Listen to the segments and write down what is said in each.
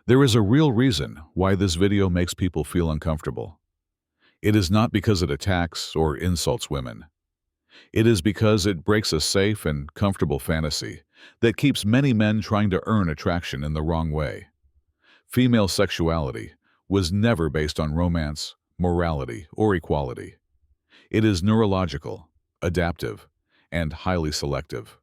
There is a real reason why this video makes people feel uncomfortable. It is not because it attacks or insults women. It is because it breaks a safe and comfortable fantasy that keeps many men trying to earn attraction in the wrong way. Female sexuality was never based on romance, morality, or equality. It is neurological, adaptive, and highly selective.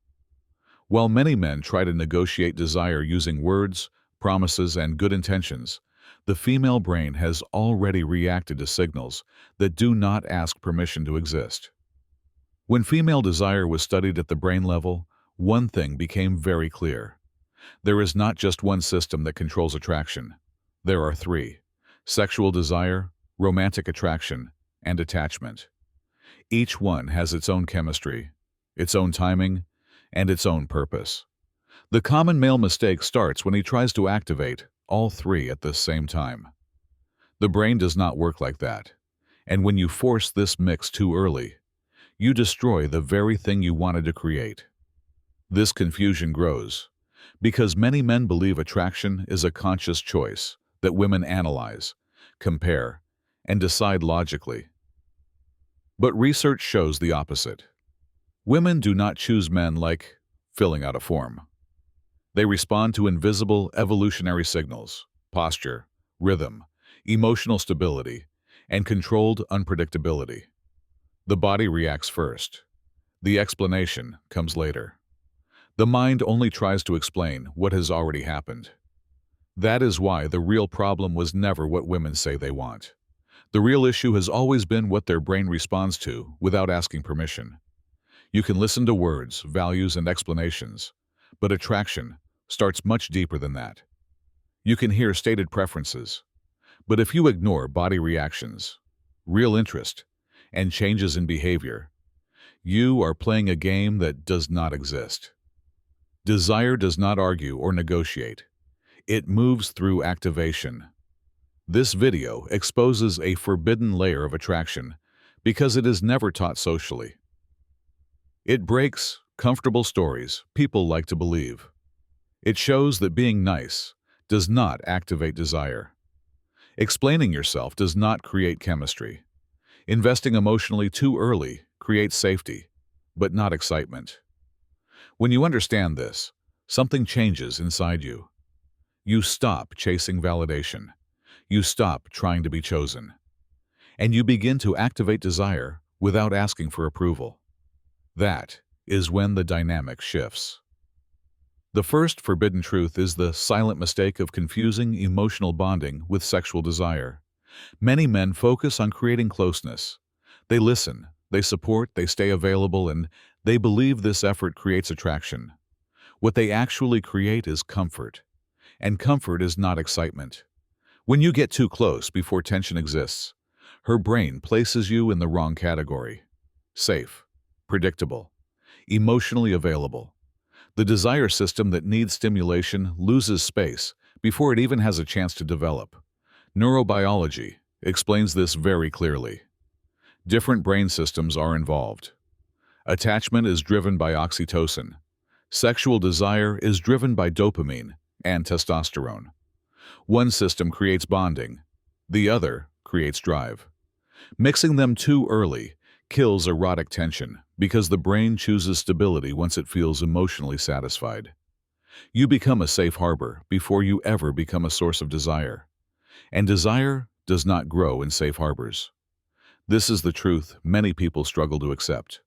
While many men try to negotiate desire using words, promises, and good intentions, the female brain has already reacted to signals that do not ask permission to exist. When female desire was studied at the brain level, one thing became very clear. There is not just one system that controls attraction. There are three: sexual desire, romantic attraction, and attachment. Each one has its own chemistry, its own timing, and its own purpose. The common male mistake starts when he tries to activate all three at the same time. The brain does not work like that, and when you force this mix too early, you destroy the very thing you wanted to create. This confusion grows because many men believe attraction is a conscious choice that women analyze, compare, and decide logically. But research shows the opposite. Women do not choose men like filling out a form. They respond to invisible evolutionary signals: posture, rhythm, emotional stability, and controlled unpredictability. The body reacts first. The explanation comes later. The mind only tries to explain what has already happened. That is why the real problem was never what women say they want. The real issue has always been what their brain responds to without asking permission. You can listen to words, values, and explanations, but attraction starts much deeper than that. You can hear stated preferences, but if you ignore body reactions, real interest, and changes in behavior, you are playing a game that does not exist. Desire does not argue or negotiate. It moves through activation. This video exposes a forbidden layer of attraction because it is never taught socially. It breaks comfortable stories people like to believe. It shows that being nice does not activate desire. Explaining yourself does not create chemistry. Investing emotionally too early creates safety, but not excitement. When you understand this, something changes inside you. You stop chasing validation. You stop trying to be chosen. And you begin to activate desire without asking for approval. That is when the dynamic shifts. The first forbidden truth is the silent mistake of confusing emotional bonding with sexual desire. Many men focus on creating closeness. They listen, they support, they stay available, and they believe this effort creates attraction. What they actually create is comfort. And comfort is not excitement. When you get too close before tension exists, her brain places you in the wrong category: safe, predictable, emotionally available. The desire system that needs stimulation loses space before it even has a chance to develop. Neurobiology explains this very clearly. Different brain systems are involved. Attachment is driven by oxytocin. Sexual desire is driven by dopamine and testosterone. One system creates bonding, the other creates drive. Mixing them too early kills erotic tension because the brain chooses stability once it feels emotionally satisfied. You become a safe harbor before you ever become a source of desire. And desire does not grow in safe harbors. This is the truth many people struggle to accept.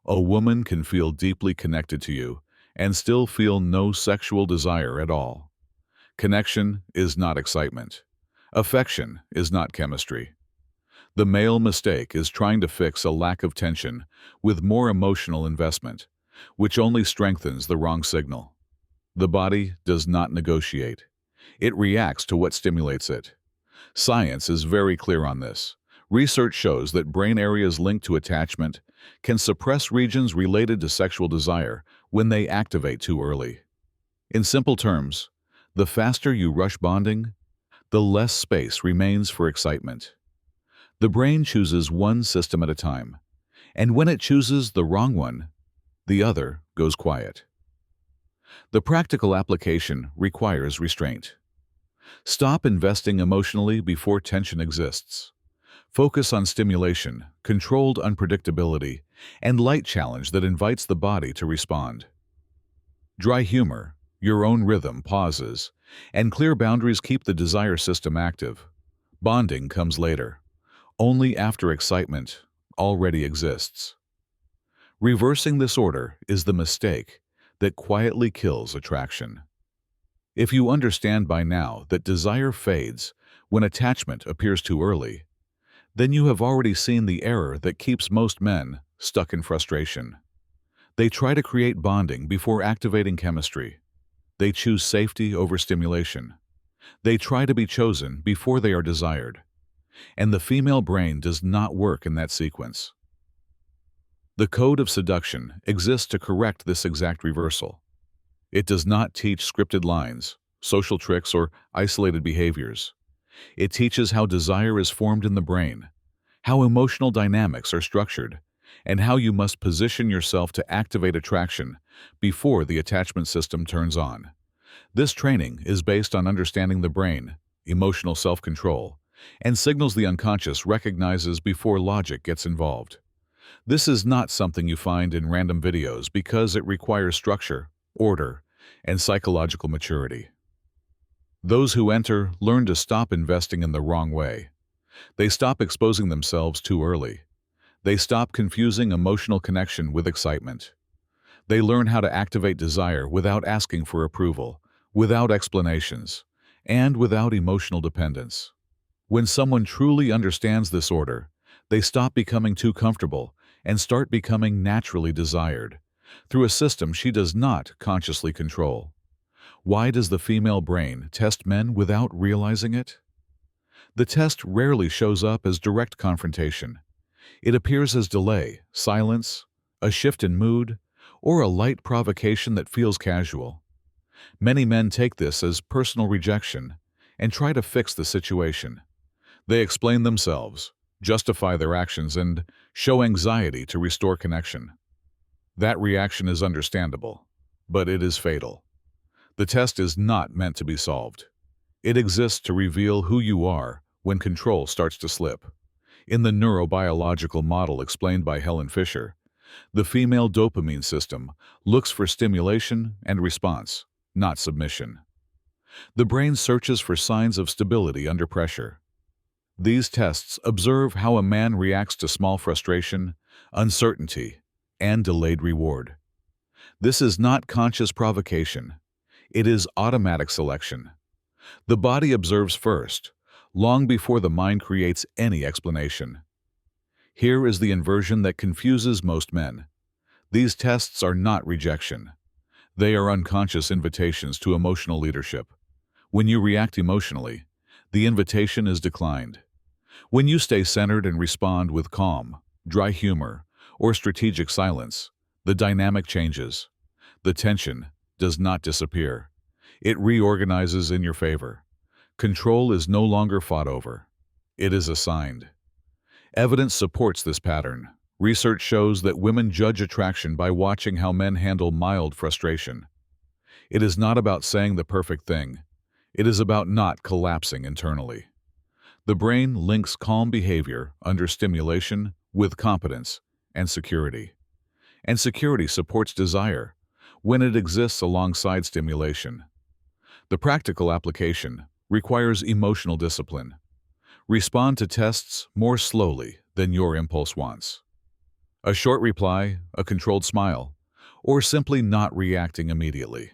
A woman can feel deeply connected to you and still feel no sexual desire at all. Connection is not excitement. Affection is not chemistry. The male mistake is trying to fix a lack of tension with more emotional investment, which only strengthens the wrong signal. The body does not negotiate. It reacts to what stimulates it. Science is very clear on this. Research shows that brain areas linked to attachment can suppress regions related to sexual desire when they activate too early. In simple terms, the faster you rush bonding, the less space remains for excitement. The brain chooses one system at a time, and when it chooses the wrong one, the other goes quiet. The practical application requires restraint. Stop investing emotionally before tension exists. Focus on stimulation, controlled unpredictability, and light challenge that invites the body to respond. Dry humor, your own rhythm, pauses, and clear boundaries keep the desire system active. Bonding comes later, only after excitement already exists. Reversing this order is the mistake that quietly kills attraction. If you understand by now that desire fades when attachment appears too early, then you have already seen the error that keeps most men stuck in frustration. They try to create bonding before activating chemistry. They choose safety over stimulation. They try to be chosen before they are desired. And the female brain does not work in that sequence. The code of seduction exists to correct this exact reversal. It does not teach scripted lines, social tricks, or isolated behaviors. It teaches how desire is formed in the brain, how emotional dynamics are structured, and how you must position yourself to activate attraction before the attachment system turns on. This training is based on understanding the brain, emotional self-control, and signals the unconscious recognizes before logic gets involved. This is not something you find in random videos because it requires structure, order, and psychological maturity. Those who enter learn to stop investing in the wrong way. They stop exposing themselves too early. They stop confusing emotional connection with excitement. They learn how to activate desire without asking for approval, without explanations, and without emotional dependence. When someone truly understands this order, they stop becoming too comfortable and start becoming naturally desired, through a system she does not consciously control. Why does the female brain test men without realizing it? The test rarely shows up as direct confrontation. It appears as delay, silence, a shift in mood, or a light provocation that feels casual. Many men take this as personal rejection and try to fix the situation. They explain themselves, justify their actions, and show anxiety to restore connection. That reaction is understandable, but it is fatal. The test is not meant to be solved. It exists to reveal who you are when control starts to slip. In the neurobiological model explained by Helen Fisher, the female dopamine system looks for stimulation and response, not submission. The brain searches for signs of stability under pressure. These tests observe how a man reacts to small frustration, uncertainty, and delayed reward. This is not conscious provocation. It is automatic selection. The body observes first, long before the mind creates any explanation. Here is the inversion that confuses most men. These tests are not rejection. They are unconscious invitations to emotional leadership. When you react emotionally, the invitation is declined. When you stay centered and respond with calm, dry humor, or strategic silence, the dynamic changes. The tension does not disappear. It reorganizes in your favor. Control is no longer fought over. It is assigned. Evidence supports this pattern. Research shows that women judge attraction by watching how men handle mild frustration. It is not about saying the perfect thing. It is about not collapsing internally. The brain links calm behavior under stimulation with competence and security. And security supports desire when it exists alongside stimulation. The practical application requires emotional discipline. Respond to tests more slowly than your impulse wants. A short reply, a controlled smile, or simply not reacting immediately.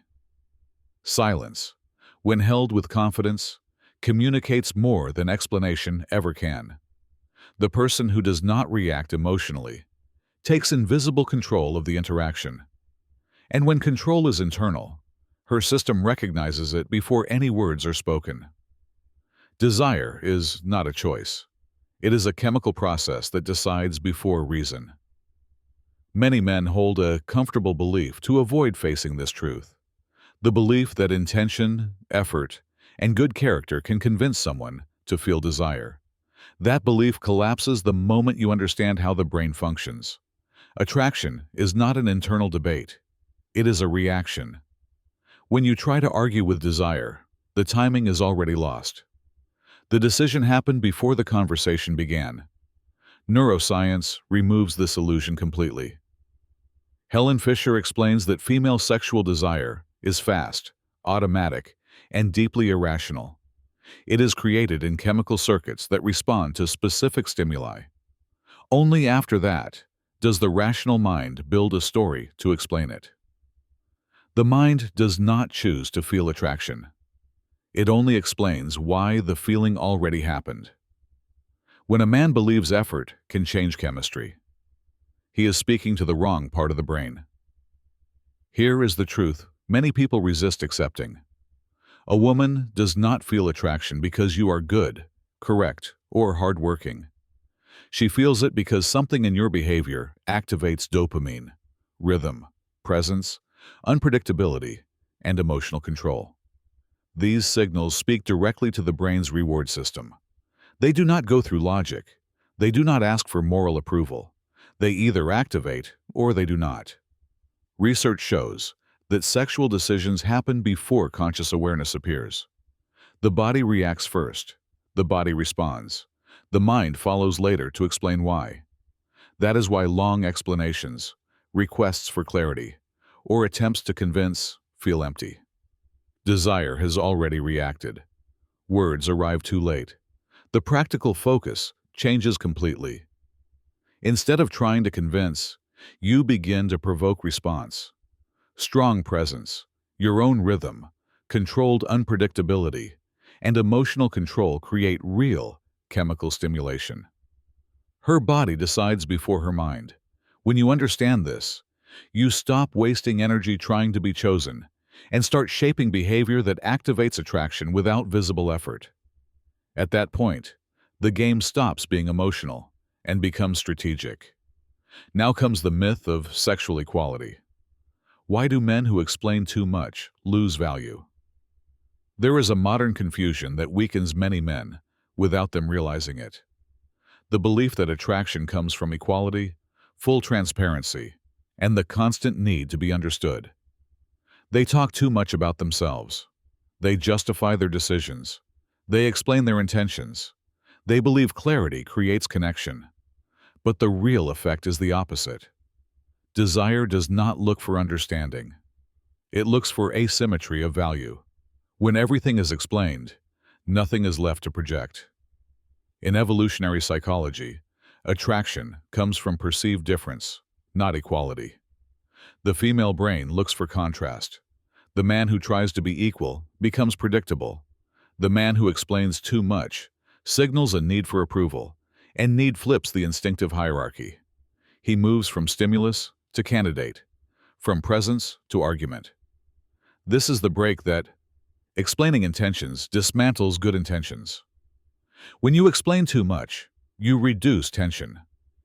Silence, when held with confidence, communicates more than explanation ever can. The person who does not react emotionally takes invisible control of the interaction. And when control is internal, her system recognizes it before any words are spoken. Desire is not a choice. It is a chemical process that decides before reason. Many men hold a comfortable belief to avoid facing this truth. The belief that intention, effort, and good character can convince someone to feel desire. That belief collapses the moment you understand how the brain functions. Attraction is not an internal debate. It is a reaction. When you try to argue with desire, The timing is already lost. The decision happened before the conversation began. Neuroscience removes this illusion completely. Helen Fisher explains that female sexual desire is fast, automatic, and deeply irrational. It is created in chemical circuits that respond to specific stimuli. Only after that does the rational mind build a story to explain it. The mind does not choose to feel attraction. It only explains why the feeling already happened. When a man believes effort can change chemistry, he is speaking to the wrong part of the brain. Here is the truth many people resist accepting. A woman does not feel attraction because you are good, correct, or hardworking. She feels it because something in your behavior activates dopamine, rhythm, presence, unpredictability, and emotional control. These signals speak directly to the brain's reward system. They do not go through logic. They do not ask for moral approval. They either activate or they do not. Research shows that sexual decisions happen before conscious awareness appears. The body reacts first. The body responds. The mind follows later to explain why. That is why long explanations, requests for clarity, or attempts to convince feel empty. Desire has already reacted. Words arrive too late. The practical focus changes completely. Instead of trying to convince, you begin to provoke response. Strong presence, your own rhythm, controlled unpredictability, and emotional control create real chemical stimulation. Her body decides before her mind. When you understand this, you stop wasting energy trying to be chosen and start shaping behavior that activates attraction without visible effort. At that point, the game stops being emotional and becomes strategic. Now comes the myth of sexual equality. Why do men who explain too much lose value? There is a modern confusion that weakens many men without them realizing it. The belief that attraction comes from equality, full transparency, and the constant need to be understood. They talk too much about themselves. They justify their decisions. They explain their intentions. They believe clarity creates connection. But the real effect is the opposite. Desire does not look for understanding. It looks for asymmetry of value. When everything is explained, nothing is left to project. In evolutionary psychology, attraction comes from perceived difference, not equality. The female brain looks for contrast. The man who tries to be equal becomes predictable. The man who explains too much signals a need for approval, and need flips the instinctive hierarchy. He moves from stimulus to candidate, from presence to argument. This is the break that, explaining intentions, dismantles good intentions. When you explain too much, you reduce tension,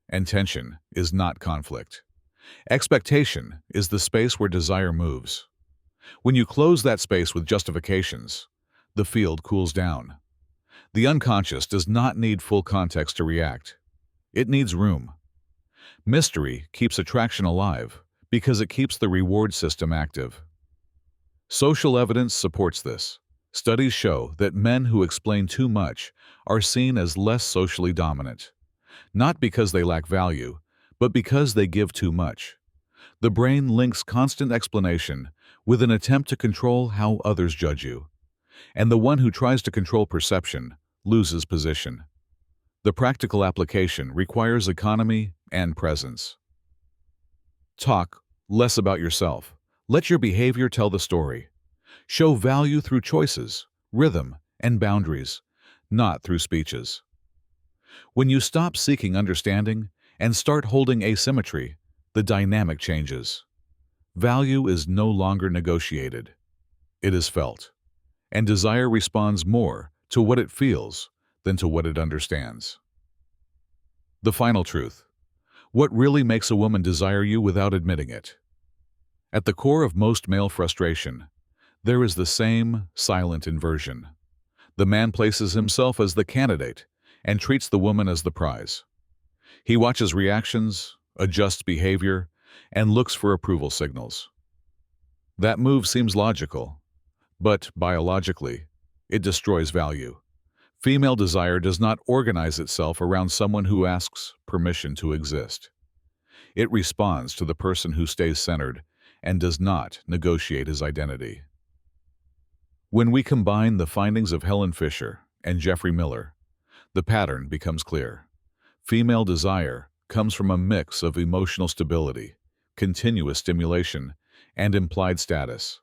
and tension is not conflict. Expectation is the space where desire moves. When you close that space with justifications, the field cools down. The unconscious does not need full context to react. It needs room. Mystery keeps attraction alive because it keeps the reward system active. Social evidence supports this. Studies show that men who explain too much are seen as less socially dominant, not because they lack value, but because they give too much. The brain links constant explanation with an attempt to control how others judge you. And the one who tries to control perception loses position. The practical application requires economy and presence. Talk less about yourself. Let your behavior tell the story. Show value through choices, rhythm, and boundaries, not through speeches. When you stop seeking understanding and start holding asymmetry, the dynamic changes. Value is no longer negotiated. It is felt. And desire responds more to what it feels than to what it understands. The final truth. What really makes a woman desire you without admitting it? At the core of most male frustration, there is the same silent inversion. The man places himself as the candidate and treats the woman as the prize. He watches reactions, adjusts behavior, and looks for approval signals. That move seems logical, but biologically, It destroys value. Female desire does not organize itself around someone who asks permission to exist. It responds to the person who stays centered and does not negotiate his identity. When we combine the findings of Helen Fisher and Jeffrey Miller, the pattern becomes clear. Female desire comes from a mix of emotional stability, continuous stimulation, and implied status.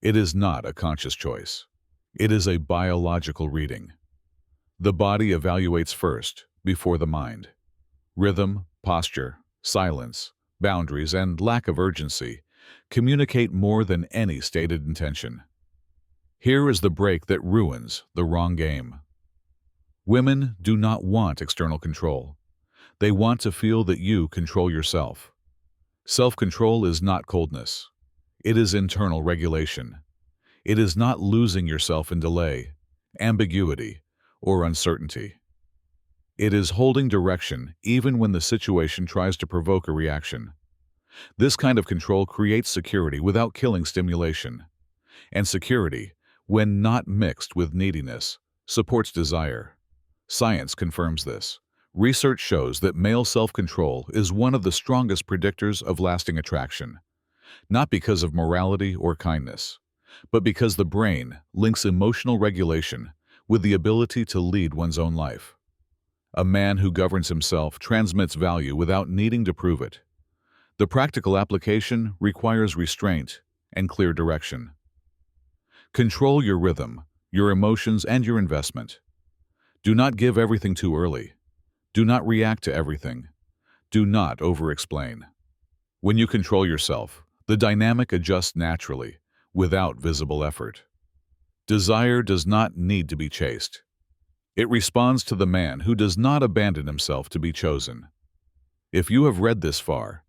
It is not a conscious choice. It is a biological reading. The body evaluates first, before the mind. Rhythm, posture, silence, boundaries, and lack of urgency communicate more than any stated intention. Here is the break that ruins the wrong game. Women do not want external control. They want to feel that you control yourself. Self-control is not coldness. It is internal regulation. It is not losing yourself in delay, ambiguity, or uncertainty. It is holding direction even when the situation tries to provoke a reaction. This kind of control creates security without killing stimulation. And security, when not mixed with neediness, supports desire. Science confirms this. Research shows that male self-control is one of the strongest predictors of lasting attraction, not because of morality or kindness, but because the brain links emotional regulation with the ability to lead one's own life. A man who governs himself transmits value without needing to prove it. The practical application requires restraint and clear direction. Control your rhythm, your emotions, and your investment. Do not give everything too early. Do not react to everything. Do not over-explain. When you control yourself, the dynamic adjusts naturally, without visible effort. Desire does not need to be chased. It responds to the man who does not abandon himself to be chosen. If you have read this far,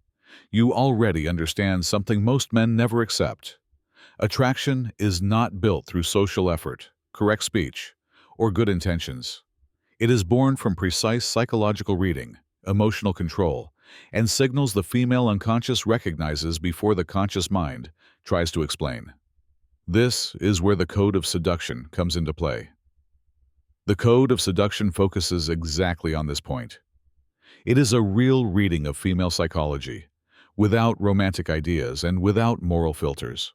you already understand something most men never accept. Attraction is not built through social effort, correct speech, or good intentions. It is born from precise psychological reading, emotional control, and signals the female unconscious recognizes before the conscious mind tries to explain. This is where the code of seduction comes into play. The code of seduction focuses exactly on this point. It is a real reading of female psychology, without romantic ideas and without moral filters.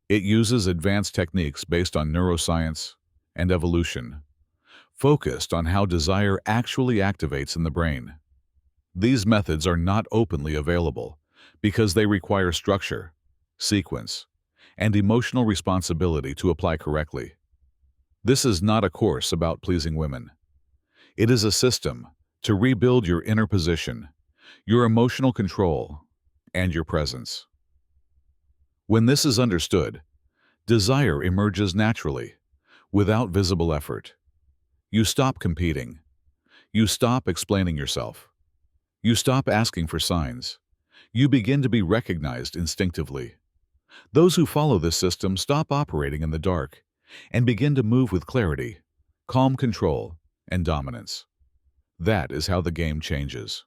It uses advanced techniques based on neuroscience and evolution, focused on how desire actually activates in the brain. These methods are not openly available because they require structure, sequence, and emotional responsibility to apply correctly. This is not a course about pleasing women. It is a system to rebuild your inner position, your emotional control, and your presence. When this is understood, desire emerges naturally, without visible effort. You stop competing. You stop explaining yourself. You stop asking for signs. You begin to be recognized instinctively. Those who follow this system stop operating in the dark and begin to move with clarity, calm control, and dominance. That is how the game changes.